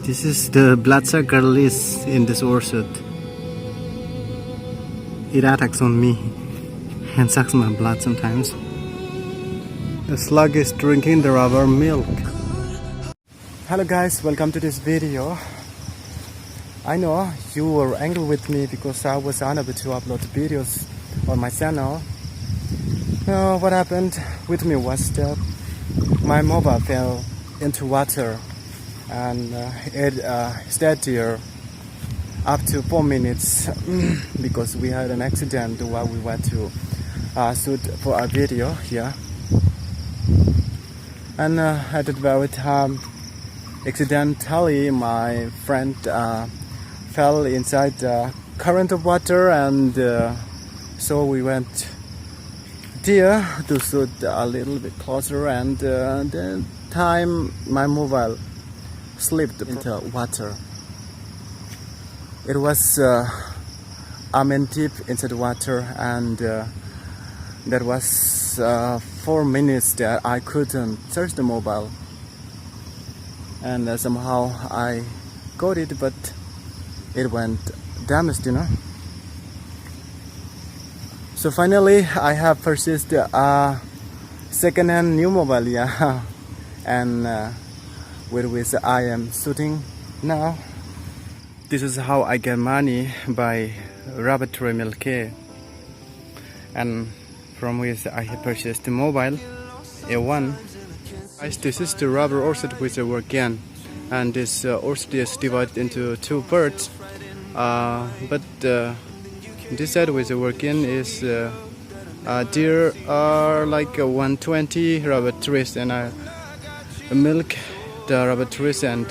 This is the blood sucker list in this orchard. It attacks on me and sucks my blood sometimes. The slug is drinking the rubber milk. Hello guys, welcome to this video. I know you were angry with me because I was unable to upload videos on my channel. What happened with me was that my mobile fell into water and it stayed there up to 4 minutes because we had an accident while we went to shoot for a video here. And at the very time, accidentally my friend fell inside the current of water, and so we went there to shoot a little bit closer, and the time my mobile slipped into water. It was deep into the water, and that was 4 minutes that I couldn't search the mobile, and somehow I got it, but it went damaged, you know. So finally I have purchased a second-hand new mobile, yeah, and with which I am shooting now. This is how I get money, by Robert Milke, and from which I have purchased the mobile A1. Guys, this is the rubber orchard which I work in, and this orchard is divided into two parts. But this side which I work in is there are like 120 rubber trees, and I milk the rubber trees, and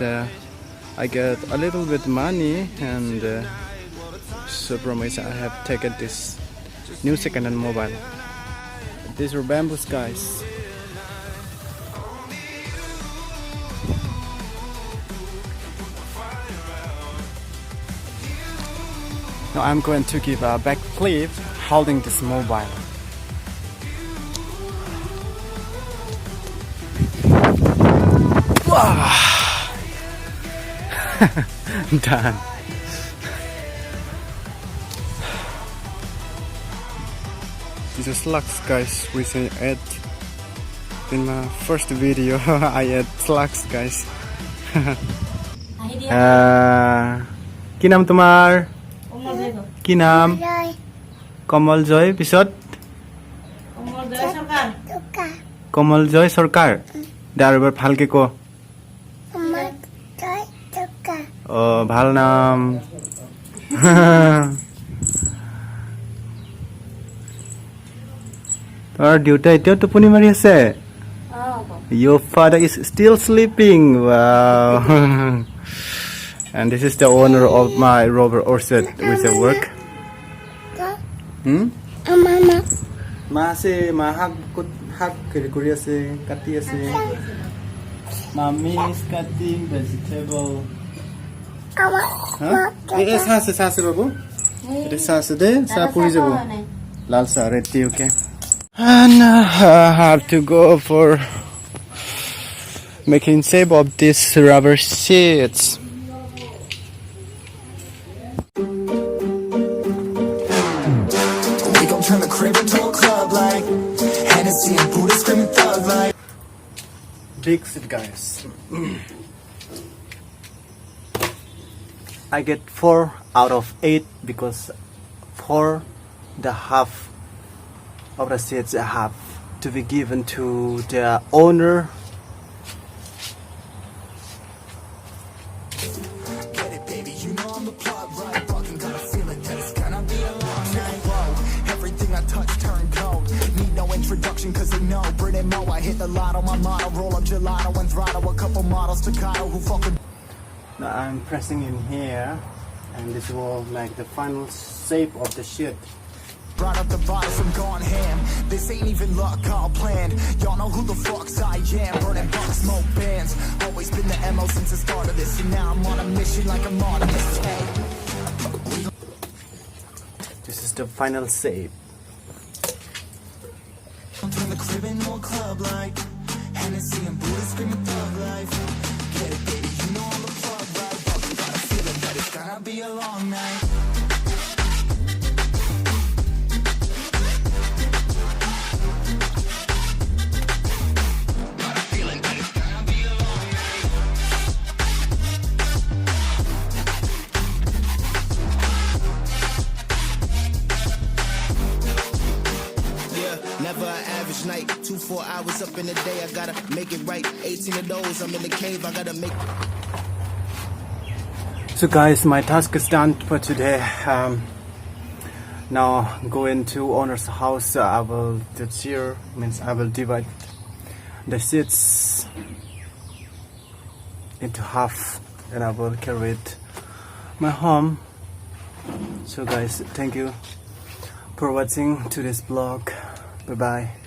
I get a little bit money, and so from which I have taken this new second-hand mobile. These are bamboos, guys. Now I'm going to give a backflip holding this mobile. Wow. Done. These are slugs, guys, which I ate in my first video. I ate slugs, guys. কি নাম তোমাৰ? কি নাম? কমল জয়। পিছত কমল জয় সরকার। dar এবার ভালকে কো। ও ভাল নাম। তোৰ দেউতা এতিয়াও টোপনি মাৰি আছে? Your father is still sleeping. Wow. And this is the owner of my rubber orchard with the work. Mama. Ma ase ma hak kuri ase kati ase. Mommy is cutting vegetable. Huh? Sase babu. It is sase de sa puri jabo. Lal sa red tea, okay. And I have to go for making shape of these rubber sheets. Turn the crib into a club like Hennessy and Buddha screaming thug like. Big sit, guys. I get 4 out of 8 because 4.5 of the seats have to be given to the owner. Get it, baby, you know I'm the plug, right? Fucking got a feeling that it's gonna be a long night. Whoa, everything I touch turn cold. Need no introduction cause they know Brit and Mo. I hit the lotto, my motto. Roll up gelato and throttle a couple models staccato who fucking. Now I'm pressing in here, and this will make the final shape of the sheet. Brought up the bottles, I'm gone ham. This ain't even luck, all planned. Y'all know who the fucks I am. Burning bucks, smoke bands. Always been the MO since the start of this. And now I'm on a mission like I'm Artemis. Hey. This is the final shape. Turn the crib into a club like Hennessy and Buddha screaming thug life. Get it, baby, you know I'm the plug, right? hours up in the day, I gotta make it right. 18 of those, I'm in the cave, I gotta make. So guys, my task is done for today. Now go into owner's house. I will I will divide the seeds into half and I will carry it my home. So guys, thank you for watching today's vlog. Bye bye.